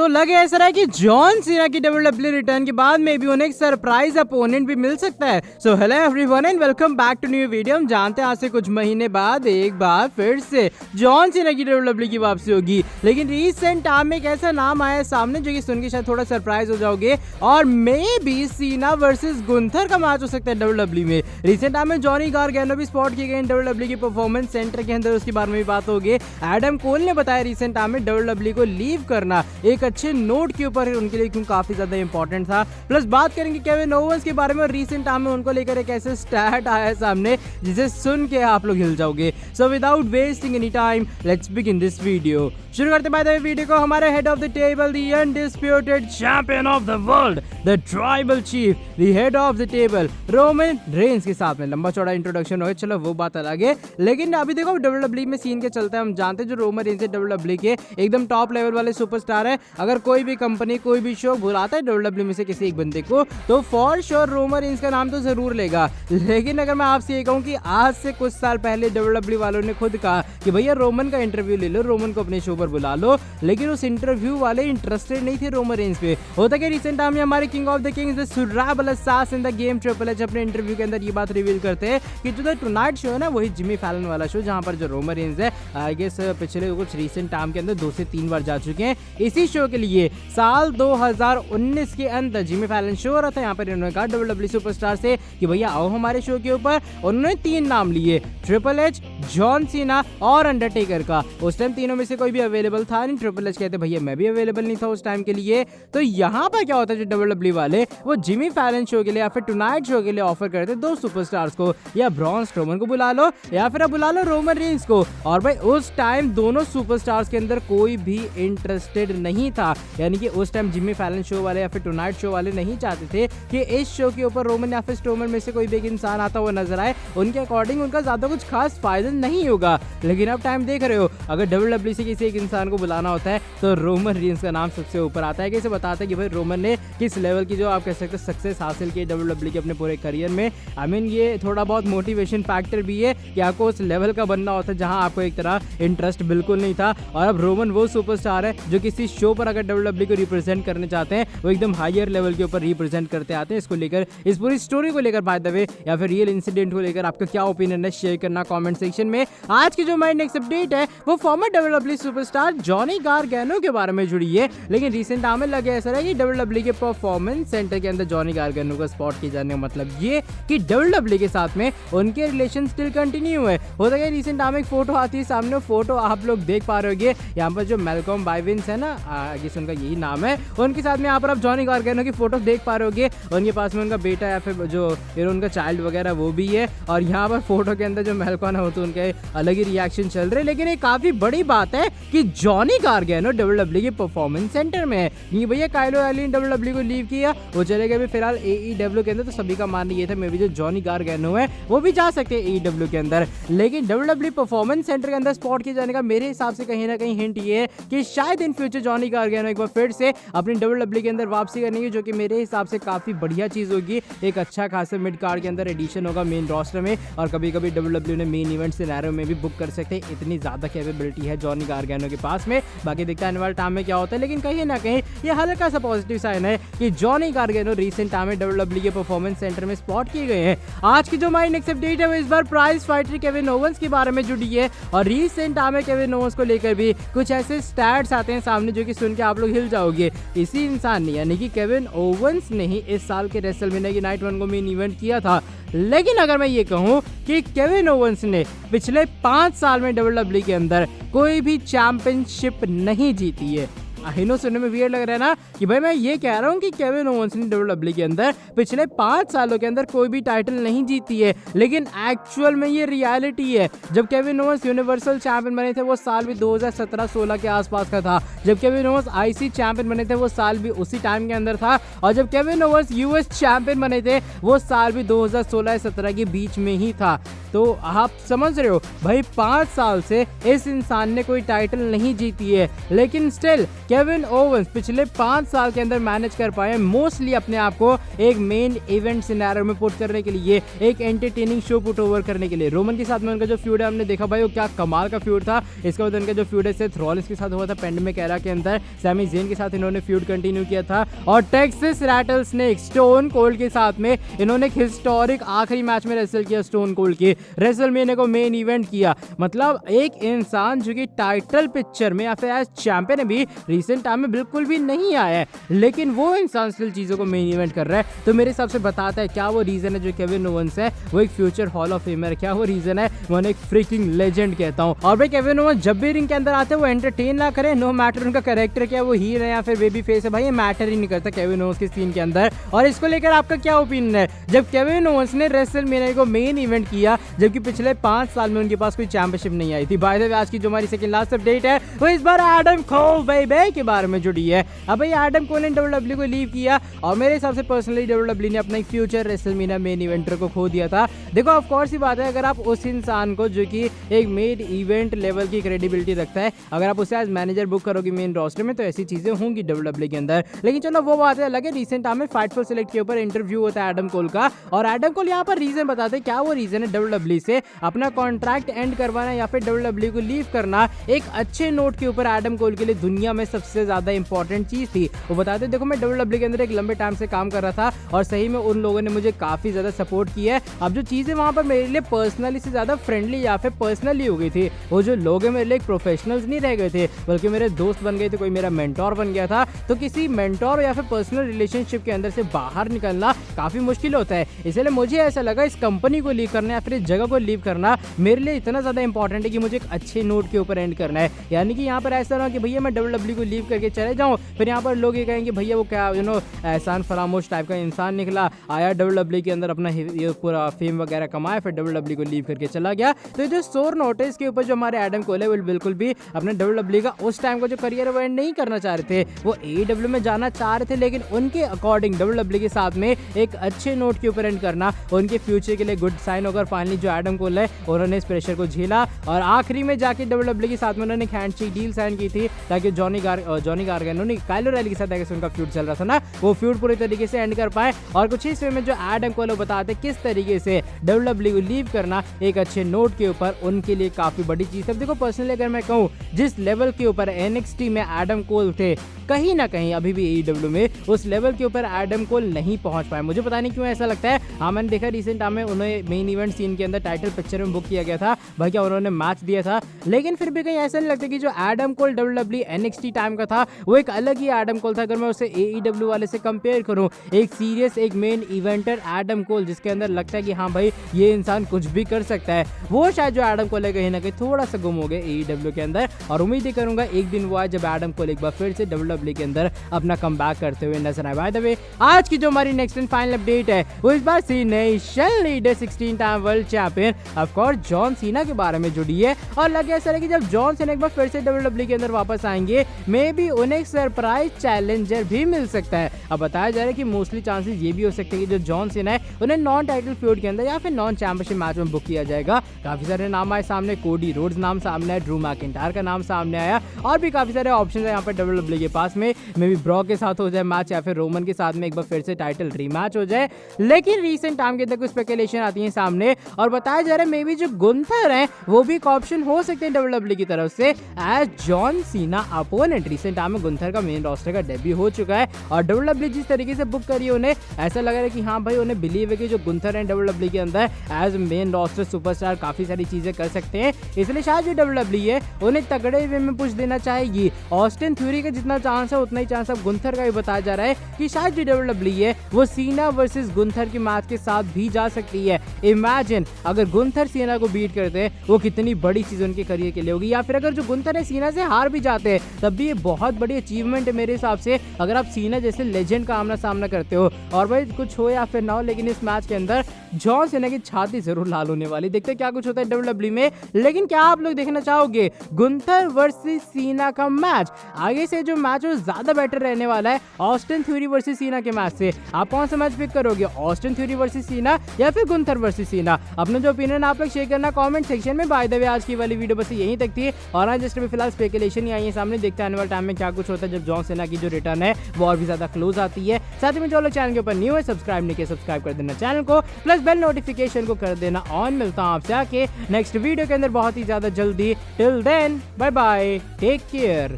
तो लगे ऐसा रहा कि जॉन सीना की डब्ल्यूडब्ल्यू रिटर्न के बाद में भी उन्हें एक सरप्राइज अपोनेंट भी मिल सकता है। So hello everyone and welcome back to new video. हम जानते हैं आज से कुछ महीने बाद एक बार फिर से जॉन सीना की डब्ल्यूडब्ल्यू की वापसी होगी, लेकिन रिसेंट टाइम में एक ऐसा नाम आया है सामने जो कि सुन के शायद थोड़ा सरप्राइज हो जाओगे और may be Cena versus Gunther का मैच हो सकता है डब्ल्यूडब्ल्यू में। रिसेंट टाइम में जॉनी गारगैनो भी स्पॉट किए गए डब्ल्यूडब्ल्यू के परफॉर्मेंस सेंटर के अंदर, उसके बारे में भी बात होगी। एडम कोल ने बताया रिसेंट टाइम में डब्ल्यूडब्ल्यू को लीव करना एक अच्छे नोट के ऊपर उनके लिए क्यों काफी ज्यादा इंपॉर्टेंट था। प्लस बात करेंगे केविन ओवेंस के बारे में, रिसेंट टाइम में उनको लेकर एक ऐसे स्टैट आया है सामने जिसे सुन के आप लोग हिल जाओगे। So without wasting any time let's begin this video. शुरू करते बाद वीडियो को हमारे head of the table, the undisputed champion of the world, the tribal chief, the head of the table Roman Reigns के साथ में लंबा चौड़ा इंट्रोडक्शन हो, चलो वो बात अलग है। लेकिन अभी देखो डब्ल्यूडब्ल्यू में सीन के चलते हैं, हम जानते हैं जो रोमन रेंस है डब्ल्यूडब्ल्यू के एकदम टॉप लेवल वाले सुपरस्टार है। अगर कोई भी कंपनी कोई भी शो बुलाता है डब्ल्यूडब्ल्यू में से किसी एक बंदे को तो फॉर श्योर रोमन रेंस का नाम तो जरूर लेगा। लेकिन अगर मैं आपसे ये कहूं कि आज से कुछ साल पहले डब्ल्यूडब्ल्यू वालों ने खुद कहा कि भैया रोमन का इंटरव्यू ले लो, रोमन को अपने शो पर बुला लो, लेकिन उस इंटरव्यू वाले इंटरेस्टेड नहीं थे रोमन रेंस पे। होता क्या रिसेंट टाइम में हमारे king of the kings the cerebral assassin the game triple H अपने इंटरव्यू के अंदर ये बात रिवील करते हैं कि जो द टुनाइट शो है ना वही जिमी फैलन वाला शो जहां पर जो रोमन रेंस है आई गेस पिछले कुछ रिसेंट टाइम के अंदर 2 से 3 बार जा चुके हैं। इसी शो के लिए साल 2019 के अंदर जिमी फैलन शो हो रहा था, यहाँ पर इन्होंने कहा डब्ल्यूडब्ल्यू सुपरस्टार से कि भैया आओ हमारे शो के ऊपर। उन्होंने 3 नाम लिए, ट्रिपल एच, जॉन सीना और अंडरटेकर का। उस टाइम तीनों में से कोई भी अवेलेबल था नहीं। ट्रिपल एच कहते भैया मैं भी अवेलेबल नहीं था उस टाइम के लिए। तो यहाँ पर क्या होता है जो डब्ल्यूडब्ल्यू वाले वो जिमी फैलन शो के लिए या फिर टुनाइट शो के लिए ऑफर करते 2 सुपरस्टार्स को, या ब्रॉन स्ट्रोमन को बुला लो या फिर बुला लो रोमन रेंस को। और भाई उस टाइम दोनों सुपरस्टार्स के अंदर कोई भी इंटरेस्टेड नहीं था, यानी कि उस टाइम जिमी फैलन शो वाले या फिर टुनाइट शो वाले नहीं चाहते थे कि इस शो के ऊपर रोमन या फिर स्ट्रोमन में से कोई भी एक इंसान आता हुआ नजर आए। उनके अकॉर्डिंग उनका ज्यादा कुछ खास फायदा नहीं होगा। लेकिन अब टाइम देख रहे हो, अगर डब्ल्यूडब्ल्यू से किसी एक इंसान को बुलाना होता है तो रोमन रेंस का नाम सबसे ऊपर आता है। कैसे बताता है कि भाई रोमन ने किस लेवल की जो आप कह सकते हो सक्सेस हासिल की डब्ल्यूडब्ल्यू के अपने पूरे करियर में। आई मीन ये थोड़ा बहुत मोटिवेशन फैक्टर भी है कि आपको उस लेवल का बनना होता है जहां आपको एक तरह इंटरेस्ट बिल्कुल नहीं था। और अब रोमन वो सुपरस्टार है जो किसी शो पर अगर डब्ल्यूडब्ल्यू को रिप्रेजेंट करने चाहते हैं वो एकदम हायर लेवल के ऊपर रिप्रेजेंट करते आते हैं। इसको लेकर, इस पूरी स्टोरी को लेकर बाय द वे या फिर रियल इंसिडेंट को लेकर आपका क्या ओपिनियन है शेयर करना कमेंट सेक्शन में। आज की जो हमारी नेक्स्ट अपडेट है वो फॉर्मर डब्ल्यूडब्ल्यू सुपरस्टार जॉनी गारगैनो के बारे में जुड़ी है। लेकिन रिसेंट टाइम में लगे ऐसा है कि डब्ल्यूडब्ल्यू के परफॉर्मेंस सेंटर के अंदर जॉनी गारगैनो का स्पॉट किए जाने का मतलब ये कि डब्ल्यूडब्ल्यू के साथ में उनके रिलेशन स्टिल कंटिन्यू है। होता है रिसेंट टाइम एक फोटो आती है सामने, फोटो आप लोग देख पा रहे होगे। यहाँ पर जो मैलकॉम बाइविंस है ना, आगे उनका यही नाम है, उनके साथ में यहाँ पर आप जॉनी गारगैनो की फोटो देख पा रहे होगे। उनके पास में उनका बेटा या फिर जो उनका चाइल्ड वगैरह वो भी है। और यहाँ पर फोटो के अंदर जो मैलकॉम है वो तो उनके अलग ही रिएक्शन चल रहे हैं। लेकिन एक काफी बड़ी बात है कि जॉनी गारगैनो डब्ल्यूडब्ल्यू के परफॉर्मेंस सेंटर में है। ये भैया काइलो एली ने डब्ल्यूडब्ल्यू को लीव किया, वो चले गए फिलहाल एईडब्ल्यू के अंदर। तो सभी का मानना ये था मे भी जो जॉनी गारगैनो है वो भी जा सकते हैं एईडब्ल्यू के अंदर। लेकिन डब्ल्यूडब्ल्यू परफॉर्मेंस सेंटर के अंदर स्पॉट किए जाने का मेरे हिसाब से कहीं ना कहीं हिंट ये है कि शायद इन फ्यूचर जॉनी गारगैनो एक बार फिर से अपनी डब्ल्यूडब्ल्यू के अंदर वापसी करनी, जो कि मेरे हिसाब से काफी बढ़िया चीज होगी। एक अच्छा खासा मिड कार्ड के अंदर एडिशन होगा मेन रोस्टर में, और कभी कभी डब्ल्यूडब्ल्यू ने मेन इवेंट सिनेरियो में भी बुक कर सकते हैं। इतनी ज्यादा कैपेबिलिटी है जॉनी गारगैनो के पास में। बाकी देखते हैं आने वाले टाइम में क्या होता है। लेकिन कहीं ना कहीं ये हल्का सा पॉजिटिव साइन है कि जॉनी गारगैनो रिसेंट टाइम में डब्ल्यूडब्ल्यू के परफॉर्मेंस सेंटर में स्पॉट किए गए हैं। आज की जो हमारी नेक्स्ट अपडेट है वो इस बार प्राइज फाइटर केविन ओवेंस के बारे में जुड़ी है। और रिसेंट टाइम में केविन ओवेंस को लेकर भी कुछ ऐसे स्टैट्स आते हैं सामने जो कि सुन के आप लोग हिल जाओगे। इसी इंसान ने यानी कि केविन ओवेंस ने ही इस साल के रेसलमेनिया की नाइट 1 को मेन इवेंट किया था। लेकिन अगर मैं ये कहूं कि केविन ओवेंस ने पिछले 5 साल में डब्ल्यूडब्ल्यू के अंदर कोई भी चैंपियनशिप नहीं जीती है। नो सुनने में वियर्ड लग रहा है ना कि भाई मैं ये कह रहा हूँ कि केविन ओवेंस ने डब्ल्यूडब्ल्यू के अंदर पिछले 5 सालों के अंदर कोई भी टाइटल नहीं जीती है। लेकिन एक्चुअल में ये रियलिटी है। जब केविन ओवेंस यूनिवर्सल चैंपियन बने थे वो साल भी 2017-16 के आसपास का था। जब केविन ओवेंस आईसी चैंपियन बने थे वो साल भी उसी टाइम के अंदर था। और जब केविन ओवेंस यूएस चैंपियन बने थे वो साल भी 2016-17 के बीच में ही था। तो आप समझ रहे हो भाई 5 साल से इस इंसान ने कोई टाइटल नहीं जीती है, लेकिन स्टिल केविन ओवेंस पिछले 5 साल के अंदर मैनेज कर पाए मोस्टली अपने आप को एक मेन इवेंट सिनेरियो में पुट करने के लिए, एक एंटरटेनिंग शो पुट ओवर करने के लिए। रोमन के साथ में उनका जो फ्यूड है हमने देखा भाई वो क्या कमाल का फ्यूड था। इसके बाद उनका जो फ्यूड है सेथ रॉलिंस के साथ हुआ था पेंडेमिक एरा के अंदर, सैमी ज़ेन के साथ इन्होंने फ्यूड कंटिन्यू किया था, और टेक्सास रैटलस्नेक स्टोन कोल्ड के साथ में इन्होंने एक हिस्टोरिक आखिरी मैच में रेसल किया स्टोन कोल्ड की, रेसलमेनिया को मेन इवेंट किया। मतलब एक इंसान जो कि टाइटल पिक्चर में या फिर एज चैंपियन भी रिसेंट टाइम में बिल्कुल भी नहीं आया है, लेकिन वो इंसान स्टिल चीजों को मेन इवेंट कर रहा है। तो मेरे हिसाब से बताता है क्या वो रीजन है जो केविन ओवेंस है वो एक फ्यूचर हॉल ऑफ फेमर, क्या वो रीजन है मैं एक फ्रीकिंग लेजेंड कहता हूँ। और भाई केविन ओवेंस जब भी रिंग के अंदर आते हैं वो एंटरटेन ना करे, नो मैटर उनका कैरेक्टर क्या, वो हीरो है या फिर बेबी फेस है, भाई ये मैटर ही नहीं करता केविन ओवेंस के सीन के अंदर। और इसको लेकर आपका क्या ओपिनियन है? जब केविन ओवेंस ने रेसलमेनिया को मेन इवेंट किया जबकि पिछले 5 साल में उनके पास कोई चैंपियनशिप नहीं आई थी। बाय द वे आज की जो हमारी सेकंड लास्ट अपडेट है वो इस बार एडम कोल बेबी के बारे में जुड़ी है। अब भाई एडम कोल ने डब्ल्यूडब्ल्यू को लीव किया और मेरे हिसाब से पर्सनली डब्ल्यूडब्ल्यू ने अपना एक फ्यूचर रेसलमेनिया मेन इवेंटर को खो दिया था। देखो ऑफ कोर्स ही बात है, अगर आप उस इंसान को जो कि एक मेन इवेंट लेवल की क्रेडिबिलिटी रखता है, अगर आप उसे एज मैनेजर बुक करोगे मेन रोस्टर में तो ऐसी चीजें होंगी डब्ल्यूडब्ल्यू के अंदर। लेकिन चलो वो बात है अलग है। रिसेंट टाइम में फाइट फॉर सिलेक्ट के ऊपर इंटरव्यू होता है एडम कोल का, और एडम कोल यहाँ पर रीजन बताते हैं क्या वो रीजन है डब्ल्यूडब्ल्यू से अपना कॉन्ट्रैक्ट एंड करवाना या फिर डब्ल्यूडब्ल्यू को लीव करना एक अच्छे नोट के ऊपर एडम कोल के लिए दुनिया में सबसे ज्यादा इंपॉर्टेंट चीज थी। वो बताते हैं देखो मैं डब्ल्यूडब्ल्यू के अंदर एक लंबे टाइम से काम कर रहा था और सही में उन लोगों ने मुझे काफी ज्यादा सपोर्ट किया है। अब जो चीजें वहां पर मेरे लिए पर्सनली से ज्यादा फ्रेंडली या फिर पर्सनली हो गई थी, वो जो लोग हैं मेरे लिए प्रोफेशनल्स नहीं रह गए थे बल्कि मेरे दोस्त बन गए थे, कोई मेरा मेंटोर बन गया था। तो किसी मेंटोर या फिर पर्सनल रिलेशनशिप के अंदर से बाहर निकलना काफी मुश्किल होता है, इसलिए मुझे ऐसा लगा इस कंपनी को लीव करना या फिर इस जगह को लीव करना मेरे लिए इतना ज्यादा इंपॉर्टेंट है कि मुझे एक अच्छे नोट के ऊपर एंड करना है। यानी कि यहाँ पर ऐसा ना कि भैया मैं डब्ल्यूडब्ल्यू को लीव करके चले जाऊँ फिर यहाँ पर लोग ये कहेंगे भैया वो क्या एहसान फरामोश टाइप का इंसान निकला, आया डब्ल्यूडब्ल्यू के अंदर अपना ये पूरा फेम वगैरह कमाया फिर डब्ल्यूडब्ल्यू को लीव करके चला गया। तो ये जो सोर नोटिस के ऊपर जो हमारे एडम कोल है वो बिल्कुल भी अपने डब्ल्यूडब्ल्यू का उस टाइम का जो करियर वो एंड नहीं करना चाह रहे थे, वो एडब्ल्यू में जाना चाह रहे थे, लेकिन उनके अकॉर्डिंग डब्ल्यूडब्ल्यू के साथ में एक अच्छे नोट के ऊपर एंड करना उनके फ्यूचर के लिए गुड साइन होगा। फाइनली जो एडम कोल है उन्होंने इस प्रेशर को झेला और आखिरी में जाके डब्ल्यूडब्ल्यू के साथ में उन्होंने हैंडशेक डील साइन की थी ताकि जॉनी गार्गनो ने काइलो रैली के साथ आगे उनका फ्यूड चल रहा था ना, वो फ्यूड पूरी तरीके से एंड कर पाए। और कुछ इस वे में जो एडम कोल बताते किस तरीके से डब्ल्यूडब्ल्यू को लीव करना एक अच्छे नोट के ऊपर उनके लिए काफी बड़ी चीज है। देखो पर्सनली अगर मैं कहूँ जिस लेवल के ऊपर एनएक्सटी में एडम कोल थे कहीं ना कहीं अभी भी एईडब्ल्यू में उस लेवल के ऊपर एडम कोल नहीं पहुंच पाए। मुझे पता नहीं क्यों ऐसा लगता है। हाँ मैंने देखा रिसेंट टाइम में उन्हें मेन इवेंट सीन के अंदर टाइटल पिक्चर में बुक किया गया था, भाई क्या उन्होंने मैच दिया था, लेकिन फिर भी कहीं ऐसा नहीं लगता कि जो Adam Cole WWE NXT time का था वो एक अलग ही एडम कोल था। अगर मैं उसे एईडब्ल्यू वाले से कंपेयर करूं, एक सीरियस एक मेन इवेंटर एडम कोल जिसके अंदर लगता है कि हाँ भाई ये इंसान कुछ भी कर सकता है, वो शायद जो एडम कोल है कहीं ना कहीं थोड़ा सा गुम हो गया एईडब्ल्यू के अंदर। और उम्मीद ही करूंगा एक दिन वो आए जब एडम कोल एक बार फिर से डब्ल्यूडब्ल्यू के अंदर अपना कमबैक करते हुए नजर आए। बाय द वे आज की जो हमारी नेक्स्ट एंड फाइनल अपडेट है वो इस बार Cenation leader 16 time world champion of course John Cena के बारे में जुड़ी है। और लगे ऐसा है कि जब जॉन सीना एक बार फिर से डब्ल्यूडब्ल्यू के अंदर वापस आएंगे मे बी उन्हें सरप्राइज चैलेंजर भी मिल सकता है। अब बताया जा रहा है कि मोस्टली चांसेस ये भी हो सकते हैं कि जो जॉन सीना है उन्हें नॉन टाइटल फ्यूड के अंदर या फिर नॉन चैंपियनशिप मैच में बुक किया जाएगा। काफी सारे नाम आए सामने, कोडी रोड्स नाम सामने आया, ड्रू मैकिंटायर का नाम सामने आया और भी काफी सारे ऑप्शन है यहाँ पर डब्ल्यूडब्ल्यू के पास में। मे बी ब्रॉक के साथ हो जाए मैच या फिर रोमन के साथ में एक बार फिर से टाइटल रीमैच हो जाए। लेकिन रीसेंट टाइम के अंदर कुछ स्पेकुलेशन आती है सामने और बताया जा रहा है मे बी जो गुंथर है वो भी एक ऑप्शन हो सकते हैं डब्ल्यूडब्ल्यू की तरफ से as John Cena opponent. Recent time में गुंथर का मेन रोस्टर का डेब्यू हो चुका है और डब्ल्यूडब्ल्यू जिस तरीके से बुक करी है उन्हें ऐसा लग रहा है कि हाँ भाई उन्हें बिलीव है कि जो गुंथर है डब्ल्यूडब्ल्यू के अंदर एज मेन रोस्टर सुपरस्टार काफी सारी चीजें कर सकते हैं, इसलिए शायद जो डब्ल्यूडब्ल्यू है उन्हें तगड़े वे में पुश देना चाहेगी। ऑस्टिन थ्योरी का जितना चांस है उतना ही चांस अब गुंथर का भी बताया जा रहा है कि शायद जो डब्ल्यूडब्ल्यू है वो सीना वर्सेस गुंथर के मैच के साथ भी जा सकती है। इमेजिन अगर गुंथर सीना को बीट करते हैं वो कितनी बड़ी चीज उनके करियर के लिए होगी, या फिर अगर जो गुंथर है सीना से हार भी जाते हैं तब भी ये बहुत बड़ी अचीवमेंट है मेरे हिसाब से। अगर आप सीना जैसे लेजेंड का आमना सामना करते हो और भाई कुछ हो या फिर ना हो, लेकिन इस मैच के अंदर जॉन सीना की छाती जरूर लाल होने वाली। देखते हैं क्या कुछ होता है डब्ल्यूडब्ल्यू में। लेकिन क्या आप लोग देखना चाहोगे गुंथर वर्सेस सीना का मैच? आगे से जो मैच वो ज्यादा बेटर रहने वाला है ऑस्टिन थ्योरी वर्सेस सीना के मैच से। आप कौन सा मैच पिक करोगे, ऑस्टिन थ्योरी वर्सेस सीना या फिर गुंथर वर्सेस सीना? अपना जो ओपिनियन आप लोग शेयर करना कमेंट सेक्शन में। बाय द वे आज की वाली वीडियो बस यहीं तक थी और आज जस्ट अभी फिलहाल स्पेकुलेशन ही आई है सामने, देखते हैं आने वाले टाइम में क्या कुछ होता है जब जॉन सीना की जो रिटर्न है वो और भी ज्यादा क्लोज आती है। साथ ही में जो लोग चैनल के ऊपर न्यू है सब्सक्राइब नहीं किया सब्सक्राइब कर देना चैनल को, प्लस बेल नोटिफिकेशन को कर देना ऑन। मिलता हूं आपसे आके नेक्स्ट वीडियो के अंदर बहुत ही ज्यादा जल्दी। Till then bye bye, take care.